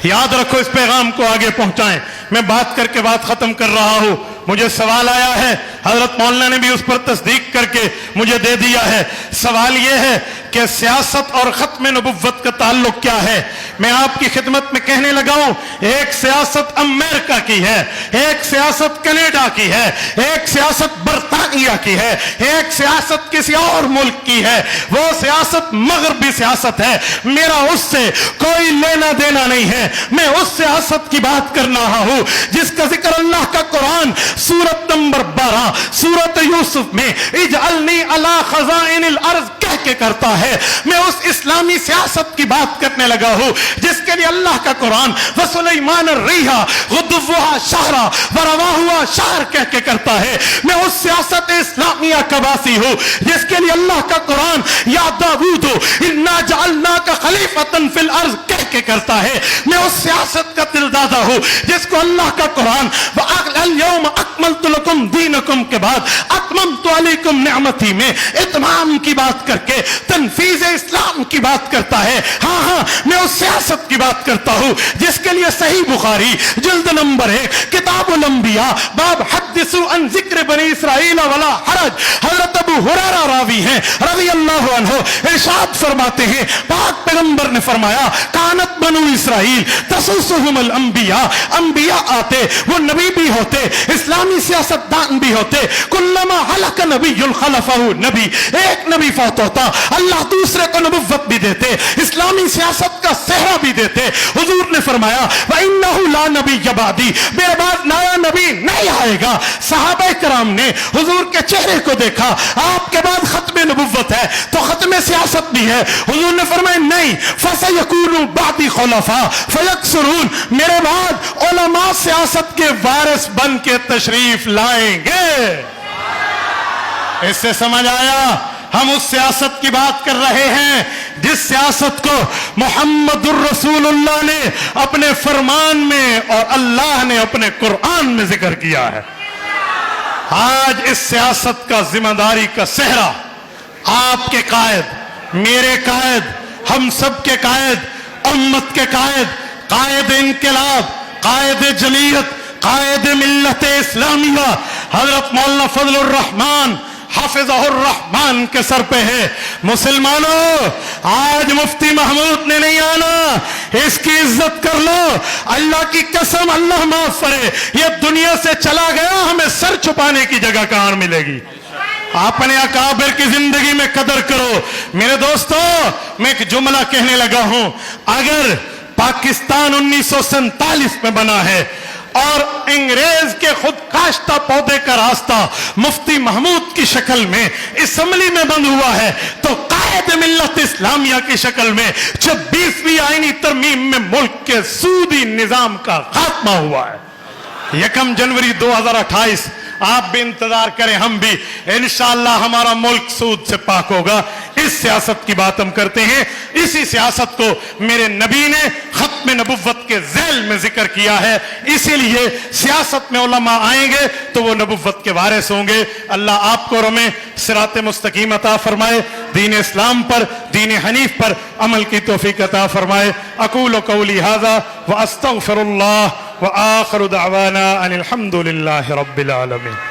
یاد رکھو، اس پیغام کو آگے پہنچائیں. میں بات کر کے بات ختم کر رہا ہوں. مجھے سوال آیا ہے، حضرت مولانا نے بھی اس پر تصدیق کر کے مجھے دے دیا ہے. سوال یہ ہے کہ سیاست اور ختم نبوت کا تعلق کیا ہے؟ میں آپ کی خدمت میں کہنے لگا ہوں، ایک سیاست امریکہ کی ہے، ایک سیاست کینیڈا کی ہے، ایک سیاست برطانیہ کی ہے، ایک سیاست کسی اور ملک کی ہے. وہ سیاست مغربی سیاست ہے. میرا اس سے کوئی لینا دینا نہیں ہے. میں اس سیاست کی بات کر رہا ہوں جس کا ذکر اللہ کا قرآن سورت نمبر 12 سورت یوسف میں اجعلنی علی خزائن الارض کہہ کے کرتا ہے. میں اس اسلامی سیاست کی بات کرنے لگا ہوں جس کے لیے اللہ کا قرآن وسلیمان الریح غدوها شہرا ورواها شہر کہہ کے کرتا ہے. میں اس سیاست اسلامیہ کا باسی ہوں جس کے لیے اللہ کا قرآن یا داؤد انا جعلناک خلیفۃ فی الارض کہہ کے کرتا ہے. میں اس سیاست کا دلدادہ ہوں جس کو اللہ کا قرآن اليوم اکملت لکم دینکم کے بعد اتممت علیکم نعمتی میں اتمام کی بات کر کے تنفیذ اسلام کی بات کرتا ہے. ہاں میں اس سیاست کی بات کرتا ہوں جس کے لیے صحیح بخاری جلد نمبر 1 کتاب الانبیاء باب حدثوا عن ذکر بنی اسرائیل ولا حرج. حضرت ابو ہریرہ راوی ہیں رضی اللہ عنہ، ارشاد فرماتے ہیں پاک پیغمبر نے فرمایا کانت بنو اسرائیل تسوسهم الانبیاء، انبیاء آتے وہ نبی بھی ہوتے، اسلامی سیاست دان بھی ہوتے. کلما ہلک نبی خلفہ نبی، ایک نبی فوت ہوتا اللہ دوسرے کو نبوت بھی دیتے، اسلامی سیاست کا صحرا بھی دیتے. حضور نے فرمایا وَإِنَّهُ لَا نَبِيَّ بَعْدِي، میرے بعد نیا نبی نہیں آئے گا. صحابہ کرام نے حضور کے چہرے کو دیکھا، آپ کے بعد ختم نبوت ہے تو ختم سیاست بھی ہے. حضور نے فرمایا نہیں، فَسَيَكُونُ بَعْدِي خُلَفَاء فَيَكْثُرُونَ، میرے بعد علماء سیاست کے وارث بن کے تشریف لائیں گے. اس سے سمجھ آیا ہم اس سیاست کی بات کر رہے ہیں جس سیاست کو محمد الرسول اللہ نے اپنے فرمان میں اور اللہ نے اپنے قرآن میں ذکر کیا ہے. آج اس سیاست کا ذمہ داری کا صحرا آپ کے قائد، میرے قائد، ہم سب کے قائد، امت کے قائد، قائد انقلاب، قائد جمعیت، قائد ملت اسلامیہ حضرت مولانا فضل الرحمان حافظہ الرحمان کے سر پہ ہے. مسلمانوں، آج مفتی محمود نے نہیں آنا، اس کی عزت کر لو. اللہ کی قسم اللہ معاف کرے، یہ دنیا سے چلا گیا، ہمیں سر چھپانے کی جگہ کہاں ملے گی؟ اپنے اکابر کی زندگی میں قدر کرو. میرے دوستو، میں ایک جملہ کہنے لگا ہوں، اگر پاکستان 1947 میں بنا ہے اور انگریز کے خود کاشتہ پودے کا راستہ مفتی محمود کی شکل میں اسمبلی میں بند ہوا ہے تو قائد ملت اسلامیہ کی شکل میں 26ویں آئینی ترمیم میں ملک کے سودی نظام کا خاتمہ ہوا ہے. 1 جنوری 2028 آپ بھی انتظار کریں، ہم بھی انشاءاللہ ہمارا ملک سود سے پاک ہوگا. اس سیاست کی بات ہم کرتے ہیں. اسی سیاست کو میرے نبی نے ختم نبوت کے ذیل میں ذکر کیا ہے. اسی لیے سیاست میں علماء آئیں گے تو وہ نبوت کے وارث ہوں گے. اللہ آپ کو رمے صراط مستقیم عطا فرمائے، دین اسلام پر، دین حنیف پر عمل کی توفیق عطا فرمائے. اقول قولی ھذا واستغفر اللہ وآخر دعوانا ان الحمد للہ رب العالمین.